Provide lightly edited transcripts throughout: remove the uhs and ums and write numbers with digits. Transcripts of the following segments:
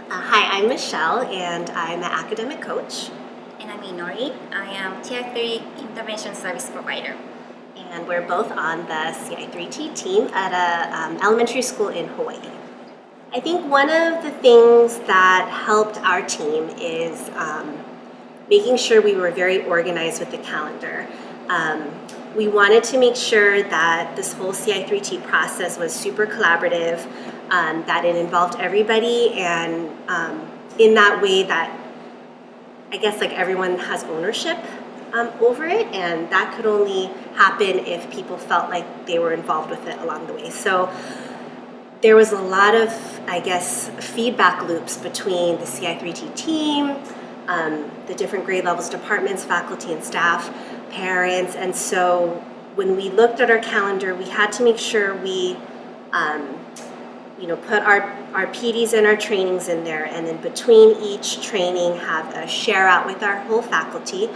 Hi, I'm Michelle, and I'm an academic coach. And I'm INORI. I am Tier 3 Intervention Service Provider. And we're both on the Ci3T team at a elementary school in Hawaii. I think one of the things that helped our team is making sure we were very organized with the calendar. We wanted to make sure that this whole Ci3T process was super collaborative, that it involved everybody, and in that way that I guess like everyone has ownership over it, and that could only happen if people felt like they were involved with it along the way. So there was a lot of, I guess, feedback loops between the Ci3T team, the different grade levels, departments, faculty and staff, parents, and so when we looked at our calendar, we had to make sure we put our PDs and our trainings in there, and then between each training have a share out with our whole faculty,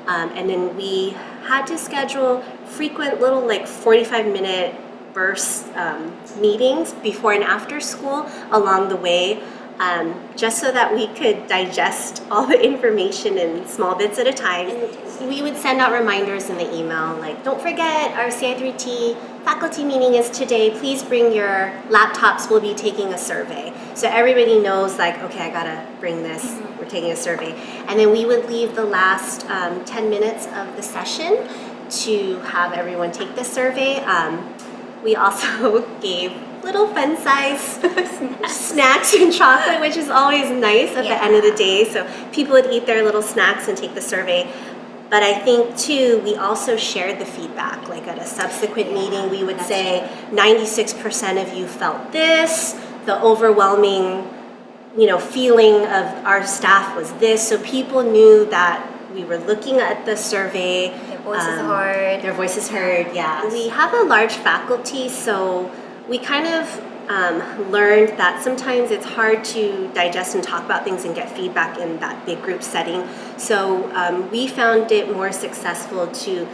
and then we had to schedule frequent little 45-minute burst meetings before and after school along the way, just so that we could digest all the information in small bits at a time. And we would send out reminders in the email, like, don't forget our Ci3T faculty meeting is today, please bring your laptops, we'll be taking a survey. So everybody knows, like, okay, I gotta bring this, we're taking a survey. And then we would leave the last 10 minutes of the session to have everyone take the survey. We also gave little fun size snacks and chocolate, which is always nice at the end of the day. So people would eat their little snacks and take the survey. But I think too, we also shared the feedback. Like at a subsequent meeting, we would say 96% of you felt this, the overwhelming feeling of our staff was this. So people knew that we were looking at the survey. Their voices heard. Their voices heard, yeah. We have a large faculty, so we kind of learned that sometimes it's hard to digest and talk about things and get feedback in that big group setting. So we found it more successful to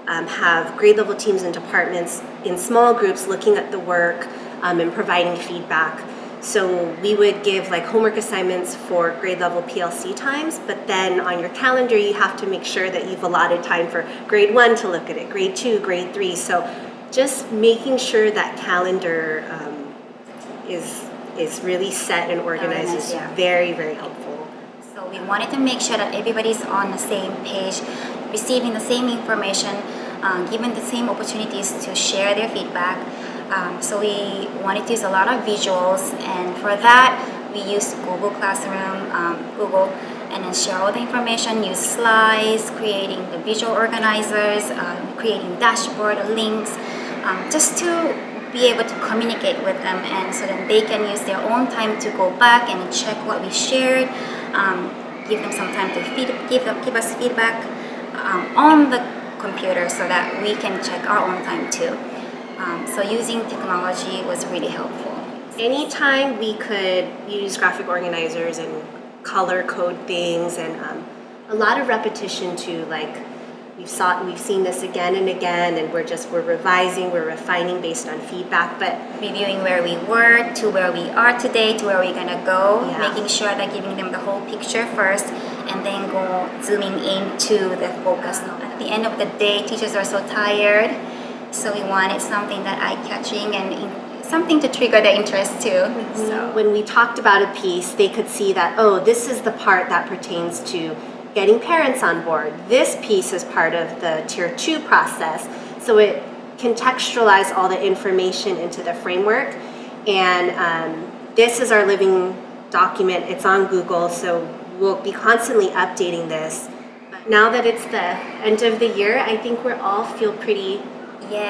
have grade level teams and departments in small groups looking at the work and providing feedback. So we would give homework assignments for grade level PLC times, but then on your calendar you have to make sure that you've allotted time for grade 1 to look at it, grade 2, grade 3. So just making sure that calendar is really set and organized is very, very helpful. So we wanted to make sure that everybody's on the same page, receiving the same information, given the same opportunities to share their feedback. So we wanted to use a lot of visuals, and for that we used Google Classroom, and then share all the information, use slides, creating the visual organizers, creating dashboard links, just to be able to communicate with them, and so that they can use their own time to go back and check what we shared, give them some time to give us feedback on the computer so that we can check our own time too. So using technology was really helpful. Anytime we could use graphic organizers and color code things, and a lot of repetition too, we've seen this again and again, and we're revising, we're refining based on feedback, but reviewing where we were to where we are today to where we're gonna go, making sure that giving them the whole picture first, and then zooming into the focus. At the end of the day, teachers are so tired, so we wanted something that eye-catching and something to trigger their interest too. So when we talked about a piece, they could see that, oh, this is the part that pertains to getting parents on board. This piece is part of the Tier 2 process. So it contextualized all the information into the framework. And this is our living document. It's on Google, so we'll be constantly updating this. But now that it's the end of the year, I think we all feel pretty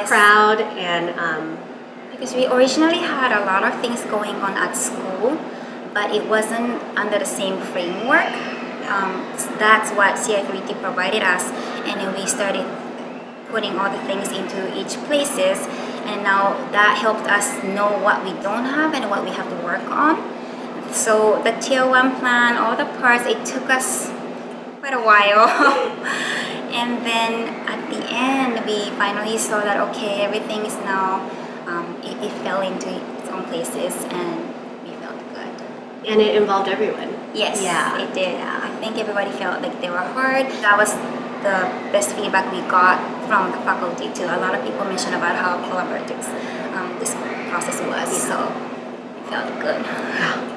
proud, and because we originally had a lot of things going on at school, but it wasn't under the same framework. So that's what Ci3T provided us, and then we started putting all the things into each places, and now that helped us know what we don't have and what we have to work on. So the Tier 1 plan, all the parts, it took us quite a while. And then at the end, we finally saw that, okay, everything is now, it fell into its own places, and we felt good. And it involved everyone. Yes, Yeah. it did. Yeah. I think everybody felt like they were heard. That was the best feedback we got from the faculty too. A lot of people mentioned about how collaborative this process was, so it felt good. Yeah.